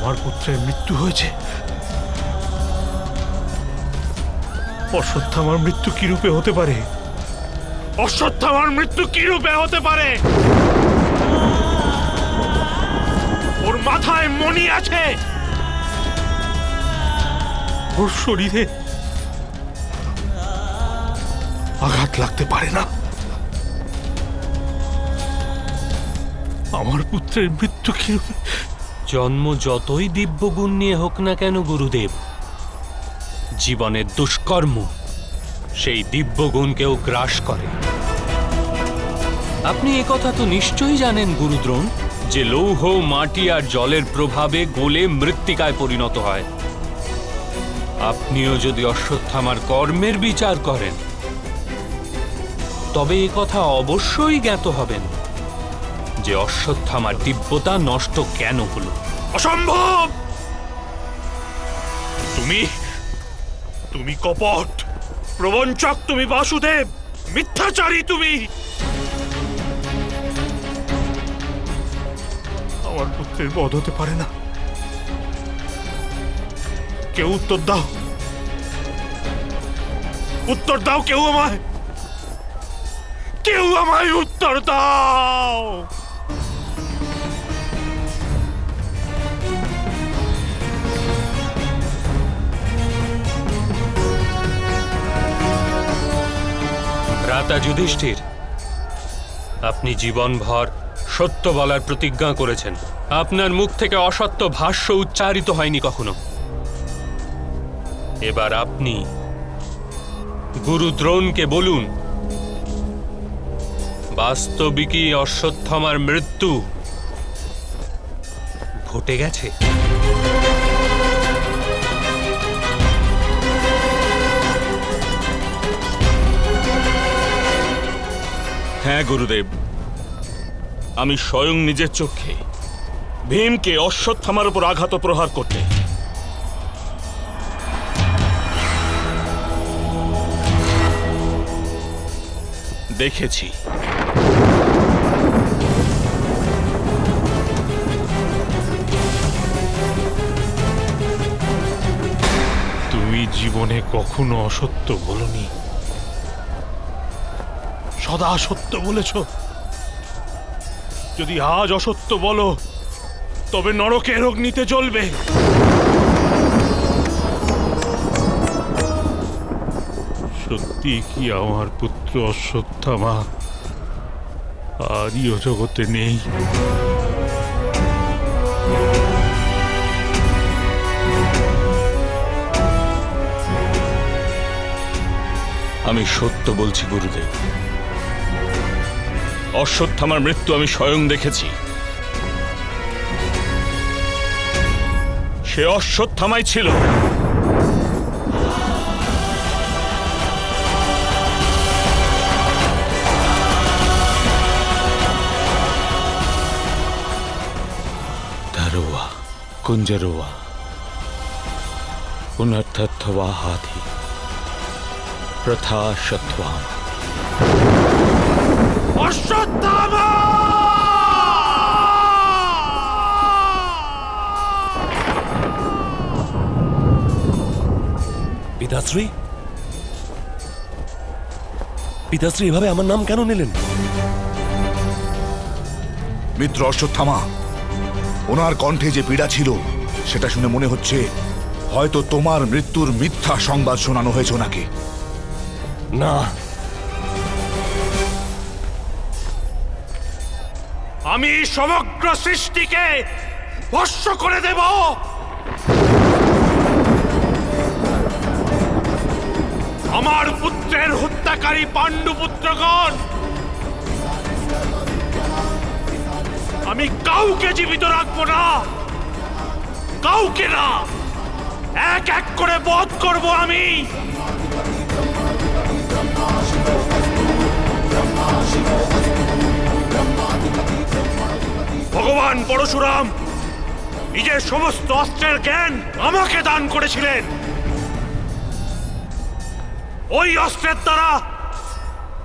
আমার পুত্রের মৃত্যু হয়েছে। অশ্বত্থামার মৃত্যু কি রূপে হতে পারে? অশ্বত্থামার মৃত্যু কি রূপে হতে পারে? ওর মাথায় মণি আছে, ওর শরীরে আঘাত লাগতে পারে না। আমার পুত্রের মৃত্যু কি রূপে? জন্ম যতই দিব্যগুণ নিয়ে হোক না কেন গুরুদেব, জীবনের দুষ্কর্ম সেই দিব্যগুণকেও গ্রাস করে। আপনি একথা তো নিশ্চয়ই জানেন গুরুদ্রোণ, যে লৌহ, মাটি আর জলের প্রভাবে গলে মৃত্তিকায় পরিণত হয়। আপনিও যদি অশ্বত্থামার কর্মের বিচার করেন, তবে একথা অবশ্যই জ্ঞাত হবেন যে অশ্বত্থামার দিব্যতা নষ্ট কেন হলো। অসম্ভব! তুমি কপট, প্রবঞ্চক, তুমি বাসুদেব, মিথ্যাচারী তুমি। আমার পুত্রের বধ হতে পারে না। কেউ উত্তর দাও, উত্তর দাও, কেউ আমায় উত্তর দাও। ভ্রাতা যুধিষ্ঠির, আপনি জীবনভর সত্য বলার প্রতিজ্ঞা করেছেন। আপনার মুখ থেকে অসত্য ভাষ্য উচ্চারিত হয়নি কখনো। এবার আপনি গুরু দ্রোণকে বলুন, বাস্তবিকই অশ্বত্থামার মৃত্যু ঘটে গেছে? হ্যাঁ গুরুদেব, আমি স্বয়ং নিজের চোখে ভীমকে অশ্বত্থামার উপর আঘাত প্রহার করতে দেখেছি। তুমি জীবনে কখনো অসত্য বলনি, সদা সত্য বলেছ। যদি আজ অসত্য বলো, তবে নরকের অগ্নিতে জ্বলবে। সত্যি কি আমার পুত্র অশ্বত্থামা আর ইহ জগতে নেই? আমি সত্য বলছি গুরুদেব, অশ্বত্থামার মৃত্যু আমি স্বয়ং দেখেছি। সে অশ্বত্থামাই ছিল। धरुवा कुंजरुवा पुनर्थत्वाहाधि प्रथा शत्वाम। অশ্বত্থামা! পিতাশ্রী, পিতাশ্রী এভাবে আমার নাম কেন নিলেন? মিত্র অশ্বত্থামা, ওনার কণ্ঠে যে পীড়া ছিল সেটা শুনে মনে হচ্ছে হয়তো তোমার মৃত্যুর মিথ্যা সংবাদ শোনানো হয়েছে ওনাকে। না, আমি সমগ্র সৃষ্টিকে ভস্ম করে দেব। আমার পুত্রের হত্যাকারী পাণ্ডুপুত্রগণ, আমি কাউকে জীবিত রাখবো না, কাউকে না, এক এক করে বধ করব আমি। ভগবান পরশুরাম নিজের সমস্ত অস্ত্রের জ্ঞান আমাকে দান করেছিলেন। ওই অস্ত্রের দ্বারা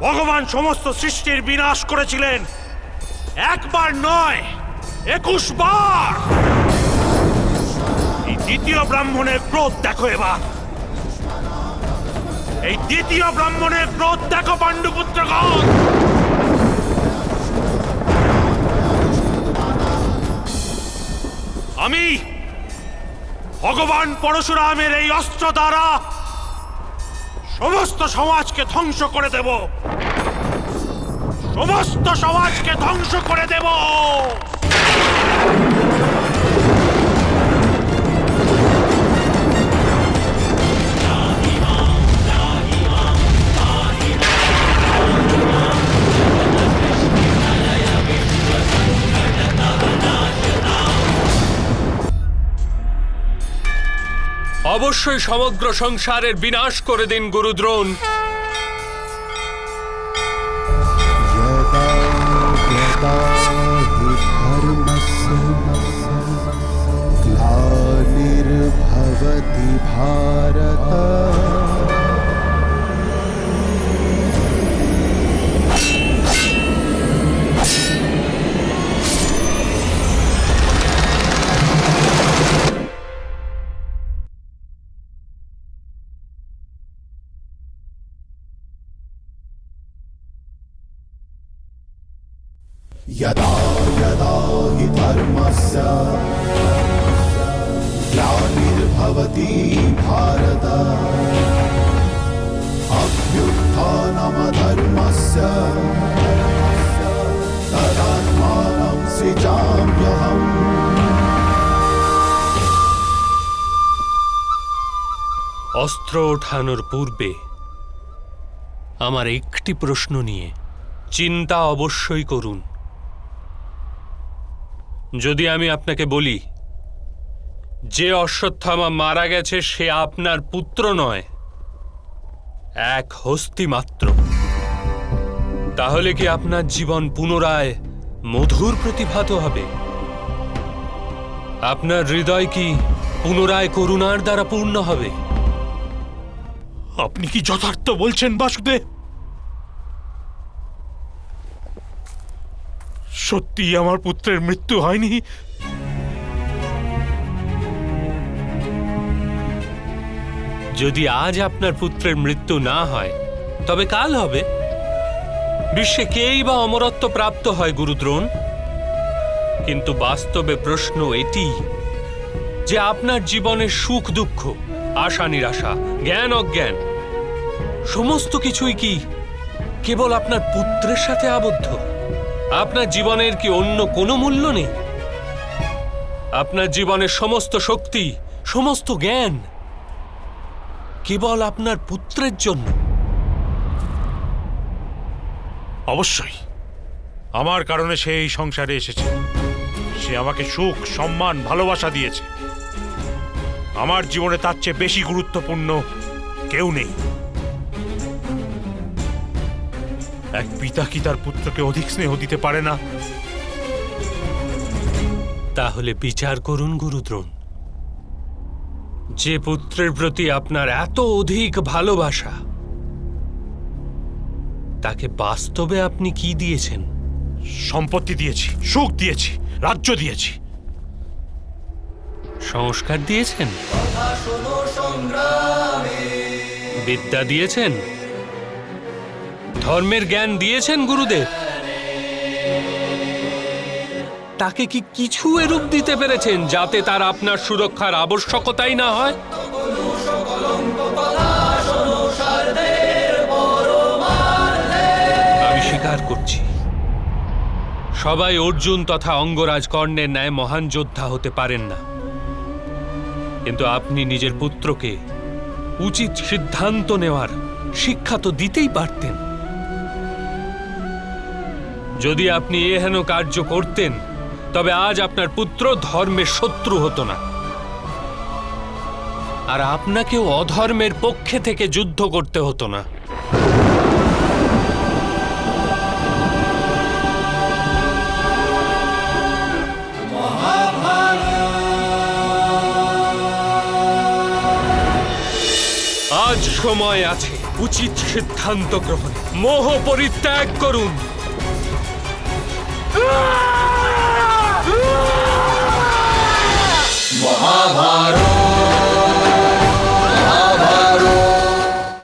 ভগবান সমস্ত সৃষ্টির বিনাশ করেছিলেন, একবার নয় 21 বার। এই দ্বিতীয় ব্রাহ্মণের ক্রোধ দেখো এবার। এই দ্বিতীয় ব্রাহ্মণের ক্রোধ দেখো পাণ্ডুপুত্রগণ। আমি ভগবান পরশুরামের এই অস্ত্র দ্বারা সমস্ত সমাজকে ধ্বংস করে দেব, সমস্ত সমাজকে ধ্বংস করে দেব। অবশ্যই সমগ্র সংসারের বিনাশ করে দিন গুরুদ্রোণ। यदा हि धर्मस्य ग्लानिर्भवति भारत यदा यदा हि धर्मस्य ग्लानिर्भवति भारत अभ्युत्थानमधर्मस्य तदात्मानं सृजाम्यहम्। অস্ত্র ওঠানোর পূর্বে আমার একটি প্রশ্ন নিয়ে চিন্তা অবশ্যই করুন। যদি আমি আপনাকে বলি যে অশ্বত্থামা মারা গেছে সে আপনার পুত্র নয়, এক হস্তি মাত্র, তাহলে কি আপনার জীবন পুনরায় মধুর প্রতিভাত হবে? আপনার হৃদয় কি পুনরায় করুণার দ্বারা পূর্ণ হবে? আপনি কি যথার্থ বলছেন বাসুদেব? সত্যি আমার পুত্রের মৃত্যু হয়নি? যদি আজ আপনার পুত্রের মৃত্যু না হয় তবে কাল হবে। বিশ্বে কেই বা অমরত্ব প্রাপ্ত হয় গুরুদ্রোণ? কিন্তু বাস্তবে প্রশ্ন এটি যে আপনার জীবনের সুখ দুঃখ, আশা নিরাশা, জ্ঞান অজ্ঞান সমস্ত কিছুই কি কেবল আপনার পুত্রের সাথে আবদ্ধ? আপনার জীবনের কি অন্য কোনো মূল্য নেই? আপনার জীবনের সমস্ত শক্তি, সমস্ত জ্ঞান কেবল আপনার পুত্রের জন্য? অবশ্যই আমার কারণে সে এই সংসারে এসেছে। সে আমাকে সুখ, সম্মান, ভালোবাসা দিয়েছে। আমার জীবনে তার চেয়ে বেশি গুরুত্বপূর্ণ কেউ নেই। এক পিতা কি তার পুত্রকে অধিক স্নেহ দিতে পারে না? তাহলে বিচার করুন গুরুদ্রোণ, যে পুত্রের প্রতি আপনার এত অধিক ভালোবাসা তাকে বাস্তবে আপনি কি দিয়েছেন? সম্পত্তি দিয়েছি, সুখ দিয়েছি, রাজ্য দিয়েছি। সংস্কার দিয়েছেন, বিদ্যা দিয়েছেন, ধর্মের জ্ঞান দিয়েছেন গুরুদেব। তাকে কি কিছু এরূপ দিতে পেরেছেন যাতে তার আপনার সুরক্ষার আবশ্যকতাই না হয়? আমি স্বীকার করছি, সবাই অর্জুন তথা অঙ্গরাজ কর্ণের ন্যায় মহান যোদ্ধা হতে পারেন না। কিন্তু আপনি নিজের পুত্রকে উচিত সিদ্ধান্ত নেওয়ার শিক্ষা তো দিতেই পারতেন। যদি আপনি এহেন কার্য করতেন তবে আজ আপনার পুত্র ধর্মের শত্রু হতো না, আর আপনাকেও অধর্মের পক্ষে থেকে যুদ্ধ করতে হতো না। আজ সময় আছে উচিত সিদ্ধান্ত গ্রহণ। মোহ পরিত্যাগ করুন।